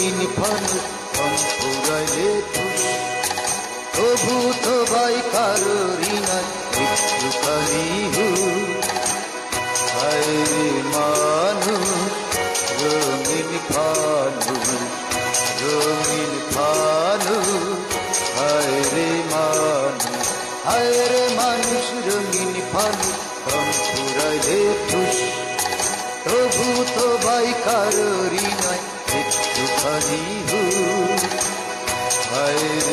রঙিন ফানুষ ফুরাইলে ঠুস তবু তো ভাই কারোরই নাই একটুখানি হায় রে মানুষ রঙিন ফানুষ রঙিন ফানুষ হায় রে মানুষ রঙিন ফানুষ ফুরাইলে ঠুস তবু তো ভাই কারোরই নাই একটুখানি হায় রে